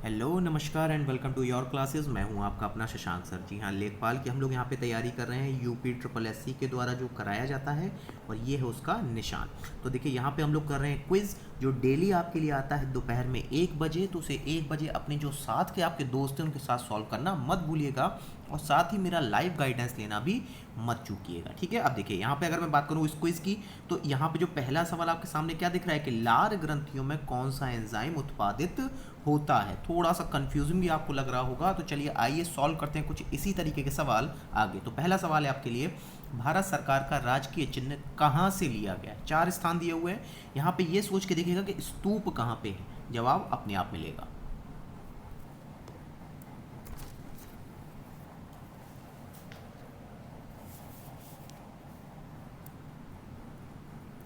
Hello नमस्कार and welcome to your classes. मैं हूं आपका अपना शशांक सर। जी हाँ, लेखपाल की हम लोग यहाँ पे तैयारी कर रहे हैं यूपी ट्रिपल एससी के द्वारा जो कराया जाता है, और ये है उसका निशान। तो देखिए यहाँ पे हम लोग कर रहे हैं क्विज़ जो डेली आपके लिए आता है दोपहर में 1 बजे। तो उसे 1 बजे अपने जो साथ के आपके दोस्त हैं उनके साथ सॉल्व करना मत भूलिएगा, और साथ ही मेरा लाइव गाइडेंस लेना भी मत चूकिएगा। ठीक है, अब देखिए यहाँ पे अगर मैं बात करूँ इस क्विज़ की, तो यहाँ पे जो पहला सवाल आपके सामने क्या दिख रहा है कि लार ग्रंथियों में कौन सा एंजाइम उत्पादित होता है। थोड़ा सा कंफ्यूजिंग भी आपको लग रहा होगा, तो चलिए आइए सॉल्व करते हैं कुछ इसी तरीके के सवाल आगे। तो पहला सवाल है आपके लिए, भारत सरकार का राजकीय चिन्ह कहाँ से लिया गया है। 4 स्थान दिए हुए हैं, यहाँ पे ये सोच के देखिएगा कि स्तूप कहाँ पे है, जवाब अपने आप मिलेगा।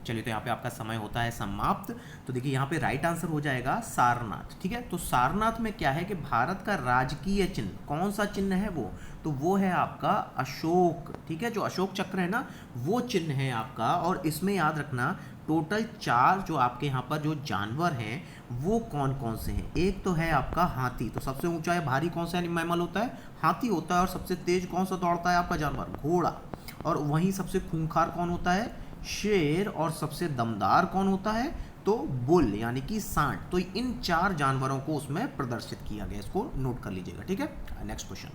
चलिए, तो यहाँ पे आपका समय होता है समाप्त। तो देखिए यहाँ पे राइट आंसर हो जाएगा सारनाथ। ठीक है, तो सारनाथ में क्या है कि भारत का राजकीय चिन्ह, कौन सा चिन्ह है वो है आपका अशोक। ठीक है, जो अशोक चक्र है ना, वो चिन्ह है आपका। और इसमें याद रखना टोटल 4 जो आपके यहाँ पर जो जानवर हैं वो कौन कौन से हैं। एक तो है आपका हाथी, तो सबसे ऊंचा या भारी कौन सा मैमल होता है, हाथी होता है। और सबसे तेज कौन सा दौड़ता है आपका जानवर, घोड़ा। और वहीं सबसे खूंखार कौन होता है, शेर। और सबसे दमदार कौन होता है, तो बुल यानी कि सांड। तो इन 4 जानवरों को उसमें प्रदर्शित किया गया, इसको नोट कर लीजिएगा। ठीक है, नेक्स्ट क्वेश्चन,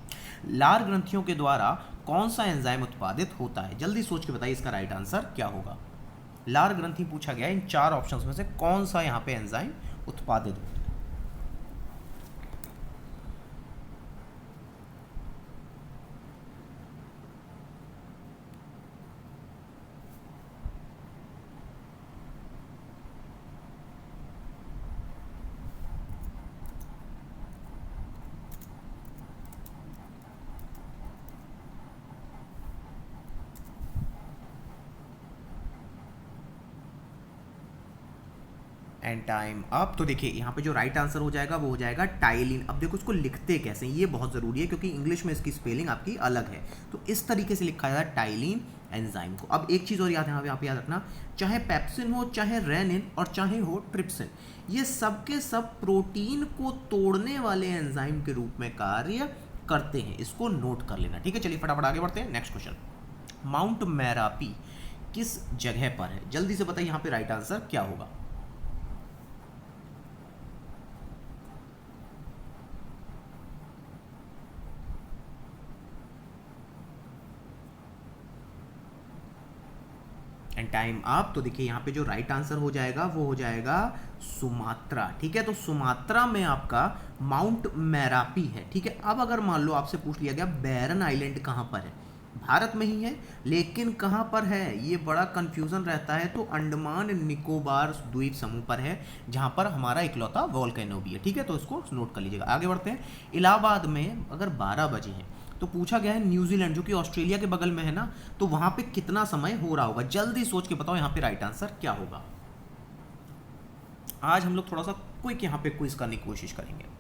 लार ग्रंथियों के द्वारा कौन सा एंजाइम उत्पादित होता है। जल्दी सोच के बताइए इसका राइट आंसर क्या होगा। लार ग्रंथि पूछा गया, इन 4 ऑप्शंस में से कौन सा यहाँ पे एंजाइम उत्पादित होता है। And time up. तो देखिए यहाँ पे जो राइट आंसर हो जाएगा वो हो जाएगा टाइलिन। अब देखो इसको लिखते कैसे हैं, ये बहुत ज़रूरी है क्योंकि इंग्लिश में इसकी स्पेलिंग आपकी अलग है। तो इस तरीके से लिखा जाता है टाइलिन एंजाइम को। अब एक चीज़ और याद है यहाँ पे याद रखना, चाहे पेप्सिन हो, चाहे रेनिन, और चाहे हो ट्रिप्सिन, ये सब के सब प्रोटीन को तोड़ने वाले एंजाइम के रूप में कार्य करते हैं। इसको नोट कर लेना। ठीक है, चलिए फटाफट आगे बढ़ते हैं। नेक्स्ट क्वेश्चन, माउंट मैरापी किस जगह पर है। जल्दी से बताइए यहाँ पे राइट आंसर क्या होगा। And time up. तो देखिए यहाँ पे जो राइट आंसर हो जाएगा वो हो जाएगा सुमात्रा। ठीक है, तो सुमात्रा में आपका माउंट मैरापी है। ठीक है, अब अगर मान लो आपसे पूछ लिया गया बैरन आइलैंड कहाँ पर है, भारत में ही है लेकिन कहाँ पर है, ये बड़ा कंफ्यूजन रहता है। तो अंडमान निकोबार द्वीप समूह पर है, जहाँ पर हमारा इकलौता वोल्केनो भी है। ठीक है, तो इसको नोट कर लीजिएगा। आगे बढ़ते हैं, इलाहाबाद में अगर 12 बजे है तो पूछा गया है न्यूजीलैंड जो कि ऑस्ट्रेलिया के बगल में है ना, तो वहां पे कितना समय हो रहा होगा। जल्दी सोच के बताओ यहाँ पे राइट आंसर क्या होगा। आज हम लोग थोड़ा सा क्विक यहाँ पे क्विज करने की कोशिश करेंगे।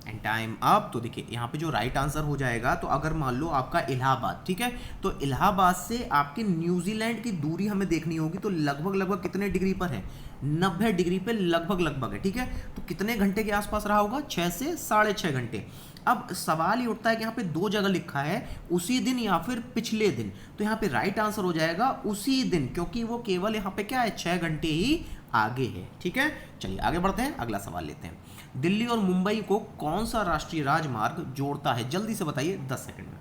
And time up. तो देखिए यहाँ पे जो राइट आंसर हो जाएगा, तो अगर मान लो आपका इलाहाबाद, ठीक है, तो इलाहाबाद से आपके न्यूजीलैंड की दूरी हमें देखनी होगी, तो लगभग लगभग कितने डिग्री पर है, 90 डिग्री पे लगभग लगभग है। ठीक है, तो कितने घंटे के आसपास रहा होगा, 6 से 6.5 घंटे। अब सवाल ये उठता है कि यहाँ पे 2 जगह लिखा है, उसी दिन या फिर पिछले दिन। तो यहाँ पे राइट आंसर हो जाएगा उसी दिन, क्योंकि वो केवल यहाँ पे क्या है, 6 घंटे ही आगे है। ठीक है, चलिए आगे बढ़ते हैं, अगला सवाल लेते हैं। दिल्ली और मुंबई को कौन सा राष्ट्रीय राजमार्ग जोड़ता है। जल्दी से बताइए 10 सेकंड में।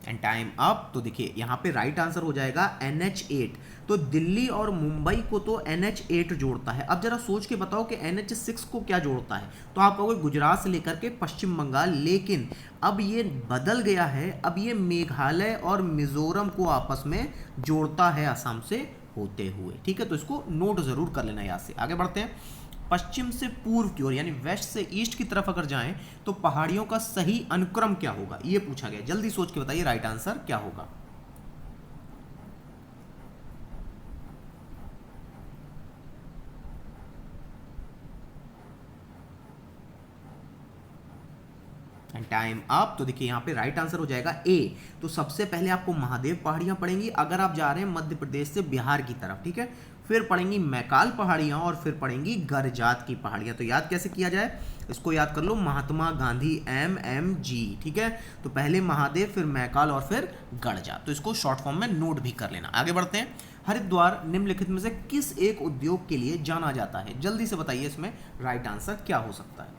And time up. तो देखिए यहाँ पे राइट आंसर हो जाएगा NH8। तो दिल्ली और मुंबई को तो NH8 जोड़ता है। अब जरा सोच के बताओ कि NH6 को क्या जोड़ता है। तो आप कहोगे गुजरात से लेकर के पश्चिम बंगाल, लेकिन अब ये बदल गया है। अब ये मेघालय और मिजोरम को आपस में जोड़ता है असम से होते हुए। ठीक है, तो इसको नोट जरूर कर लेना याद से। आगे बढ़ते हैं, पश्चिम से पूर्व की ओर यानी वेस्ट से ईस्ट की तरफ अगर जाएं तो पहाड़ियों का सही अनुक्रम क्या होगा, ये पूछा गया। जल्दी सोच के बताइए राइट आंसर क्या होगा। And time up. तो देखिए यहाँ पे राइट आंसर हो जाएगा ए। तो सबसे पहले आपको महादेव पहाड़ियाँ पड़ेंगी अगर आप जा रहे हैं मध्य प्रदेश से बिहार की तरफ, ठीक है। फिर पड़ेंगी मैकाल पहाड़ियाँ और फिर पड़ेंगी गरजात की पहाड़ियाँ। तो याद कैसे किया जाए, इसको याद कर लो, महात्मा गांधी MMG, ठीक है। तो पहले महादेव, फिर मैकाल और फिर गरजात। तो इसको शॉर्ट फॉर्म में नोट भी कर लेना। आगे बढ़ते हैं। हरिद्वार निम्नलिखित में से किस एक उद्योग के लिए जाना जाता है? जल्दी से बताइए इसमें राइट आंसर क्या हो सकता है।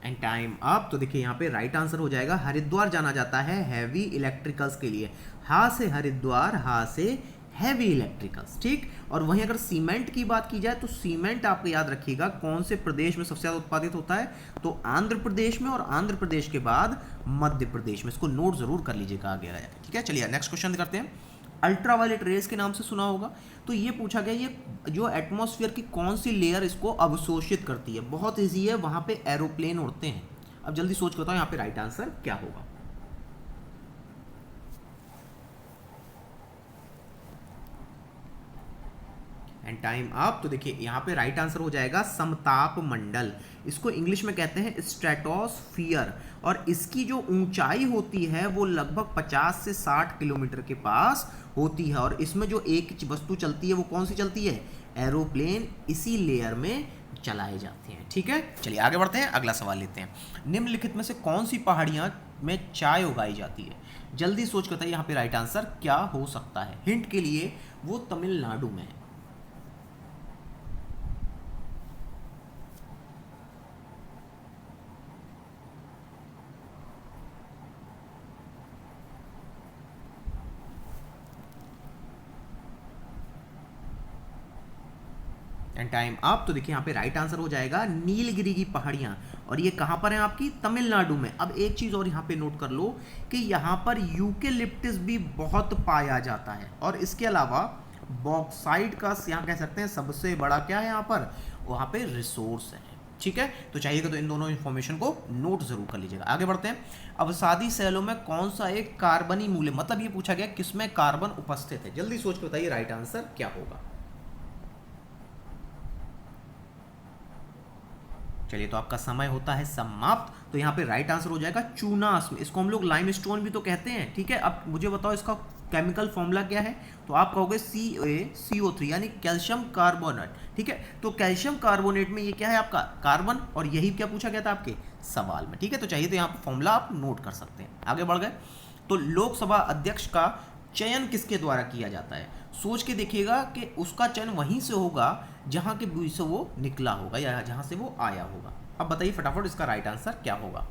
And time up. तो देखिए यहाँ पे राइट आंसर हो जाएगा, हरिद्वार जाना जाता है हैवी इलेक्ट्रिकल्स के लिए। हा से हरिद्वार, हा से हैवी इलेक्ट्रिकल्स, ठीक। और वहीं अगर सीमेंट की बात की जाए तो सीमेंट आपको याद रखिएगा कौन से प्रदेश में सबसे ज़्यादा उत्पादित होता है, तो आंध्र प्रदेश में, और आंध्र प्रदेश के बाद मध्य प्रदेश में। इसको नोट जरूर कर लीजिएगा आगे आगे, ठीक है। चलिए नेक्स्ट क्वेश्चन करते हैं। अल्ट्रावायलेट रेस के नाम से सुना होगा। तो ये पूछा गया, ये जो एटमॉस्फेयर की कौन सी लेयर इसको अवशोषित करती है? बहुत ईजी है, वहां पे एरोप्लेन उड़ते हैं। अब जल्दी सोच के बताओ यहाँ पे राइट आंसर क्या होगा। And time up. तो देखिए यहाँ पे राइट आंसर हो जाएगा समताप मंडल। इसको इंग्लिश में कहते हैं स्ट्रेटोस्फियर। और इसकी जो ऊंचाई होती है वो लगभग 50 से 60 किलोमीटर के पास होती है। और इसमें जो एक वस्तु चलती है वो कौन सी चलती है? एरोप्लेन इसी लेयर में चलाए जाते हैं, ठीक है। चलिए आगे बढ़ते हैं, अगला सवाल लेते हैं। निम्नलिखित में से कौन सी पहाड़ियाँ में चाय उगाई जाती है? जल्दी सोच कर बताइए यहाँ पे राइट आंसर क्या हो सकता है। हिंट के लिए वो तमिलनाडु में है। And time up. तो देखिए यहाँ पे राइट आंसर हो जाएगा नीलगिरी की पहाड़ियाँ। और ये कहाँ पर है आपकी? तमिलनाडु में। अब एक चीज़ और यहाँ पे नोट कर लो कि यहाँ पर यूकेलिप्टस भी बहुत पाया जाता है। और इसके अलावा बॉक्साइट का यहाँ कह सकते हैं सबसे बड़ा क्या है यहाँ पर, वहाँ पे रिसोर्स है, ठीक है। तो चाहिएगा तो इन दोनों इन्फॉर्मेशन को नोट जरूर कर लीजिएगा। आगे बढ़ते हैं। अवसादी सेलों में कौन सा एक कार्बनी मूल्य, मतलब ये पूछा गया किसमें कार्बन उपस्थित है? जल्दी सोच के बताइए राइट आंसर क्या होगा। चलिए तो आपका समय होता है समाप्त। तो यहाँ पे राइट आंसर हो जाएगा चूनास में। इसको हम लोग लाइमस्टोन भी तो कहते हैं, ठीक है। अब मुझे बताओ इसका केमिकल फॉर्मूला क्या है? तो आप कहोगे CaCO3 यानी कैल्शियम कार्बोनेट, ठीक है। तो कैल्शियम कार्बोनेट में ये क्या है आपका? कार्बन। और यही क्या पूछा गया था आपके सवाल में, ठीक है। तो चाहिए तो यहाँ पर फॉर्मूला आप नोट कर सकते हैं। आगे बढ़ गए। तो लोकसभा अध्यक्ष का चयन किसके द्वारा किया जाता है? सोच के देखिएगा कि उसका चयन वहीं से होगा जहां के बीच से वो निकला होगा या जहां से वो आया होगा। अब बताइए फटाफट इसका राइट आंसर क्या होगा।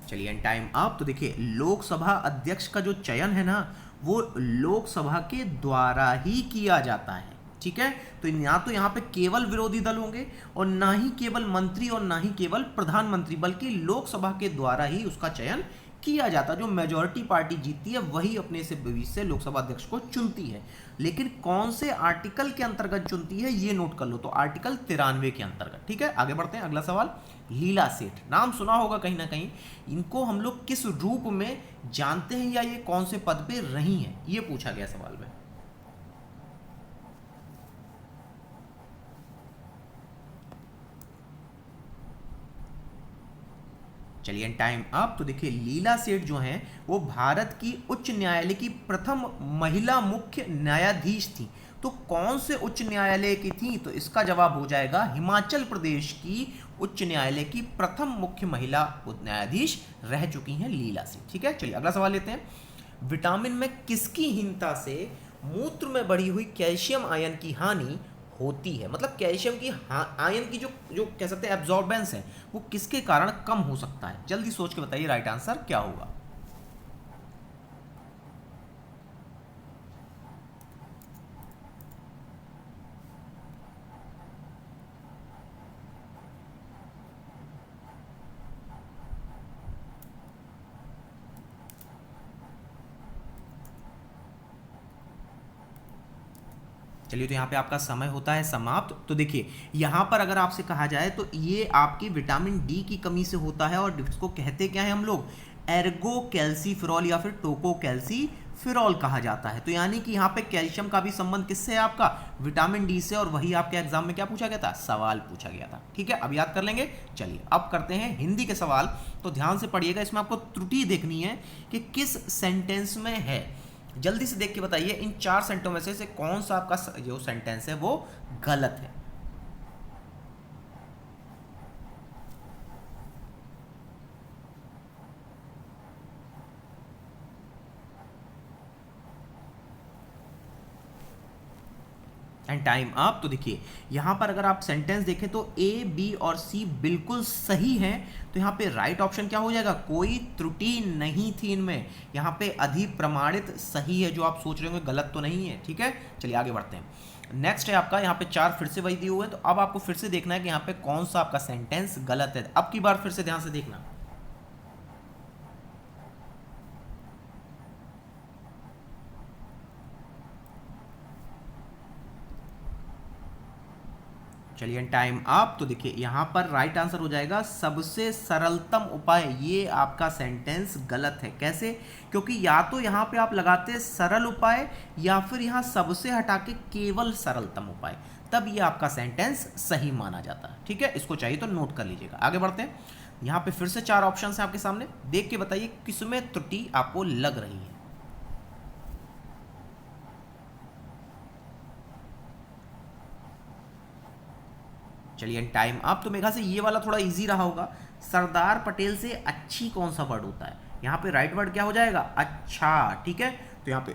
चलिए टाइम अप। तो देखिए लोकसभा अध्यक्ष का जो चयन है ना, वो लोकसभा के द्वारा ही किया जाता है, ठीक है। तो यहाँ पे केवल विरोधी दल होंगे और ना ही केवल मंत्री और ना ही केवल प्रधानमंत्री, बल्कि लोकसभा के द्वारा ही उसका चयन किया जाता है। जो मेजॉरिटी पार्टी जीतती है वही अपने से बीच से लोकसभा अध्यक्ष को चुनती है। लेकिन कौन से आर्टिकल के अंतर्गत चुनती है ये नोट कर लो, तो आर्टिकल 93 के अंतर्गत, ठीक है। आगे बढ़ते हैं, अगला सवाल। लीला सेठ नाम सुना होगा कहीं ना कहीं, इनको हम लोग किस रूप में जानते हैं या ये कौन से पद पे रही हैं, ये पूछा गया सवाल में। चलिए टाइम अप। तो देखिए लीला सेठ जो हैं वो भारत की उच्च न्यायालय की प्रथम महिला मुख्य न्यायाधीश थी। तो कौन से उच्च न्यायालय की थी? तो इसका जवाब हो जाएगा हिमाचल प्रदेश की उच्च न्यायालय की प्रथम मुख्य महिला न्यायाधीश रह चुकी हैं लीला सेठ, ठीक है। चलिए अगला सवाल लेते हैं। विटामिन में किसकी हीनता से मूत्र में बढ़ी हुई कैल्शियम आयन की हानि होती है? मतलब कैल्शियम की आयन की जो जो कह सकते हैं एब्जॉर्बेंस है वो किसके कारण कम हो सकता है? जल्दी सोच के बताइए राइट आंसर क्या होगा। चलिए, तो यहाँ पे आपका समय होता है समाप्त। तो देखिए यहाँ पर अगर आपसे कहा जाए तो ये आपकी विटामिन डी की कमी से होता है, और इसको कहते क्या है हम लोग, एर्गो कैल्सीफिरॉल या फिर टोको कैल्सीफिरॉल कहा जाता है। तो यानी कि यहाँ पे कैल्शियम का भी संबंध किससे है, आपका विटामिन डी से, और वही आपके एग्जाम में क्या पूछा गया था, सवाल पूछा गया था। ठीक है, अब याद कर लेंगे। चलिए अब करते हैं हिंदी के सवाल। तो ध्यान से पढ़िएगा, इसमें आपको त्रुटि देखनी है कि किस सेंटेंस में है। जल्दी से देख के बताइए इन 4 सेंटेंस में से कौन सा आपका जो सेंटेंस है वो गलत है। And time up. तो देखिए यहां पर अगर आप सेंटेंस देखें तो ए, बी और सी बिल्कुल सही है। तो यहां पे राइट ऑप्शन क्या हो जाएगा, कोई त्रुटि नहीं थी इनमें, यहां पे अधिप्रमाणित सही है। जो आप सोच रहे होंगे गलत तो नहीं है। ठीक है, चलिए आगे बढ़ते हैं। नेक्स्ट है आपका यहाँ पे 4 फिर से वही दिए हुए हैं। तो अब आपको फिर से देखना है कि यहाँ पे कौन सा आपका सेंटेंस गलत है। अब की बार फिर से ध्यान से देखना। चलिए टाइम अप। तो देखिए यहां पर राइट आंसर हो जाएगा सबसे सरलतम उपाय। ये आपका सेंटेंस गलत है। कैसे, क्योंकि या तो यहां पे आप लगाते सरल उपाय या फिर यहां सबसे हटा के केवल सरलतम उपाय, तब ये आपका सेंटेंस सही माना जाता है। ठीक है, इसको चाहिए तो नोट कर लीजिएगा। आगे बढ़ते हैं। यहां पे फिर से 4 ऑप्शन है आपके सामने, देख के बताइए किसमें त्रुटि आपको लग रही है। चलिए टाइम अप। तो मेघा से ये वाला थोड़ा इजी रहा होगा। सरदार पटेल से अच्छी कौन सा वर्ड होता है, यहाँ पे राइट वर्ड क्या हो जाएगा, अच्छा। ठीक है, तो यहाँ पे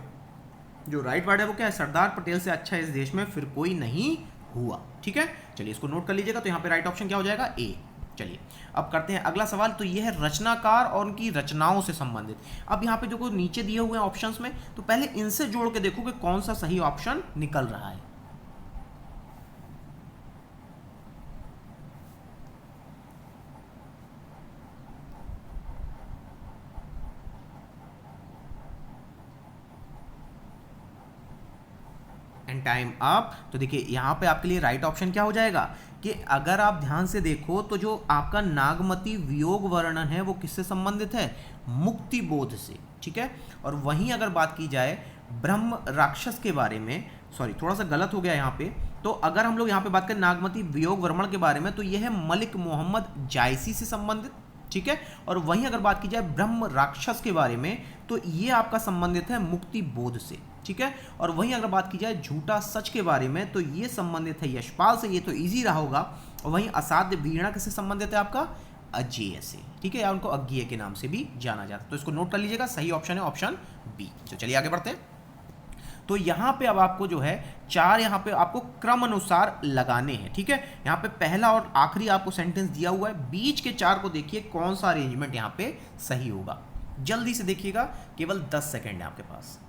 जो राइट वर्ड है वो क्या है, सरदार पटेल से अच्छा इस देश में फिर कोई नहीं हुआ। ठीक है, चलिए इसको नोट कर लीजिएगा। तो यहाँ पे राइट ऑप्शन क्या हो जाएगा, ए। चलिए अब करते हैं अगला सवाल। तो ये है रचनाकार और उनकी रचनाओं से संबंधित। अब यहाँ पे जो नीचे दिए हुए हैं ऑप्शंस में, तो पहले इनसे जोड़ के देखो कि कौन सा सही ऑप्शन निकल रहा है। And time up. तो देखिए यहाँ पे आपके लिए राइट ऑप्शन क्या हो जाएगा कि अगर आप ध्यान से देखो तो जो आपका नागमती वियोग वर्णन है वो किससे संबंधित है, मुक्ति बोध से। ठीक है, और वहीं अगर बात की जाए ब्रह्म राक्षस के बारे में, सॉरी थोड़ा सा गलत हो गया यहाँ पे। तो अगर हम लोग यहाँ पे बात करें नागमती वियोग वर्मण के बारे में, तो यह है मलिक मोहम्मद जायसी से संबंधित। ठीक है, और वहीं अगर बात की जाए ब्रह्म राक्षस के बारे में, तो ये आपका संबंधित है मुक्ति बोध से। ठीक है, और वहीं अगर बात की जाए झूठा सच के बारे में, तो ये संबंधित है यशपाल से। ये तो इजी रहा होगा। और वहीं असाध्य वीणा किससे संबंधित है, आपका अजेय से। ठीक है, या उनको अज्ञेय के नाम से भी जाना जाता है। तो इसको नोट कर लीजिएगा, सही ऑप्शन है ऑप्शन बी। तो चलिए आगे बढ़ते हैं। तो यहाँ पे अब आपको जो है 4 यहाँ पे आपको क्रम अनुसार लगाने हैं। ठीक है, यहाँ पे पहला और आखिरी आपको सेंटेंस दिया हुआ है, बीच के 4 को देखिए कौन सा अरेंजमेंट यहाँ पे सही होगा। जल्दी से देखिएगा, केवल 10 सेकेंड है आपके पास।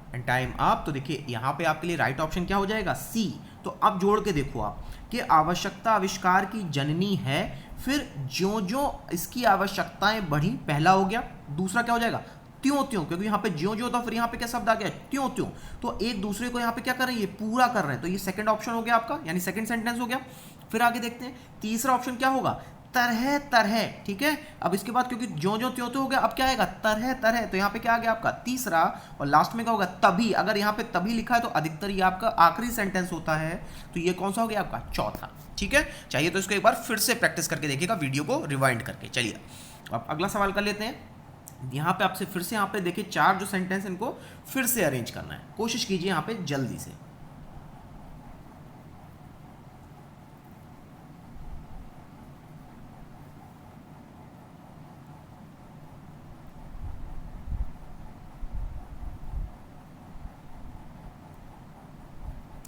And time up. तो देखिए यहाँ पे आपके लिए राइट ऑप्शन क्या हो जाएगा, सी। तो अब जोड़ के देखो आप कि आवश्यकता आविष्कार की जननी है, फिर ज्यों ज्यों इसकी आवश्यकताएं बढ़ी, पहला हो गया। दूसरा क्या हो जाएगा, त्यों त्यों, क्योंकि यहाँ पे ज्यों ज्यों था, फिर यहाँ पे क्या शब्द आ गया, त्यों त्यों। तो एक दूसरे को यहाँ पे क्या कर रहे हैं, ये पूरा कर रहे हैं। तो ये सेकंड ऑप्शन हो गया आपका, यानी सेकंड सेंटेंस हो गया। फिर आगे देखते हैं तीसरा ऑप्शन क्या होगा, तरह तरह। ठीक है, अब इसके बाद क्योंकि ज्यों ज्यों त्यों त्यों हो गया, अब क्या आएगा, तरह तरह। तो यहाँ पे क्या आ गया आपका तीसरा, और लास्ट में क्या होगा, तभी। अगर यहाँ पे तभी लिखा है तो अधिकतर ये आपका आखिरी सेंटेंस होता है। तो ये कौन सा हो गया आपका, चौथा। ठीक है, चाहिए तो इसको एक बार फिर से प्रैक्टिस करके देखिएगा, वीडियो को रिवाइंड करके। चलिए अब अगला सवाल कर लेते हैं। यहाँ पे आपसे फिर से यहाँ पे देखिए 4 जो सेंटेंस इनको फिर से अरेंज करना है। कोशिश कीजिए यहाँ पे जल्दी से।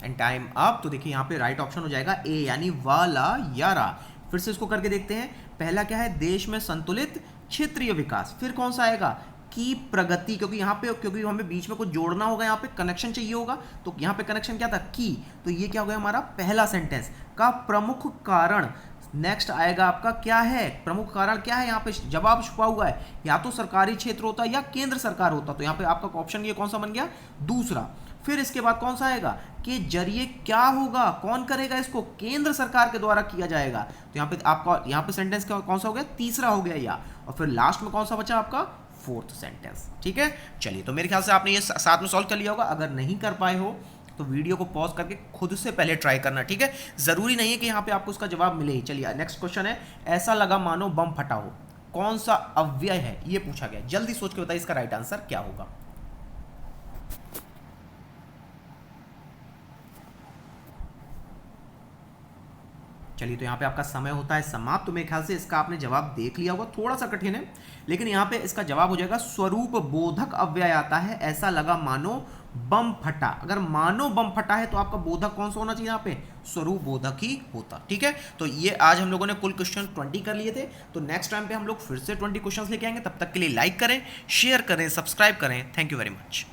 And time up. तो देखिए यहाँ पे राइट ऑप्शन हो जाएगा ए, यानी वाला यारा। फिर से इसको करके देखते हैं। पहला क्या है, देश में संतुलित क्षेत्रीय विकास। फिर कौन सा आएगा, की प्रगति, क्योंकि यहाँ पे क्योंकि हमें बीच में कुछ जोड़ना होगा, यहाँ पे कनेक्शन चाहिए होगा। तो यहाँ पे कनेक्शन क्या था, की। तो ये क्या हो गया हमारा पहला सेंटेंस। का प्रमुख कारण नेक्स्ट आएगा आपका क्या है, प्रमुख कारण क्या है, यहाँ पे जवाब छुपा हुआ है, या तो सरकारी क्षेत्र होता या केंद्र सरकार होता, तो यहाँ पे आपका ऑप्शन ये कौन सा बन गया, दूसरा। फिर इसके बाद कौन सा आएगा, के जरिए क्या होगा, कौन करेगा इसको, केंद्र सरकार के द्वारा किया जाएगा, तो यहाँ पे आपका यहाँ पे सेंटेंस कौन सा हो गया, तीसरा हो गया या, और फिर लास्ट में कौन सा बचा आपका, फोर्थ सेंटेंस। ठीक है, चलिए तो मेरे ख्याल से आपने ये साथ में सॉल्व कर लिया होगा। अगर नहीं कर पाए हो तो वीडियो को पॉज करके खुद से पहले ट्राई करना, ठीक है, जरूरी नहीं है कि यहाँ पे आपको उसका जवाब मिले ही। चलिए नेक्स्ट क्वेश्चन है, ऐसा लगा मानो बम फटा हो, कौन सा अव्यय है, ये पूछा गया, जल्दी सोच के बताइए इसका राइट आंसर क्या होगा। चलिए तो यहाँ पे आपका समय होता है समाप्त, तो मेरे ख्याल से इसका आपने जवाब देख लिया होगा, थोड़ा सा कठिन है, लेकिन यहाँ पे इसका जवाब हो जाएगा स्वरूप बोधक अव्यय आता है, ऐसा लगा मानो बम फटा। अगर मानो बम फटा है तो आपका बोधक कौन सा होना चाहिए, यहाँ पे स्वरूप बोधक ही होता। ठीक है, तो ये आज हम लोगों ने कुल क्वेश्चन 20 कर लिए थे, तो नेक्स्ट टाइम पे हम लोग फिर से 20 क्वेश्चन लेके आएंगे। तब तक के लिए लाइक करें, शेयर करें, सब्सक्राइब करें। Thank you very much.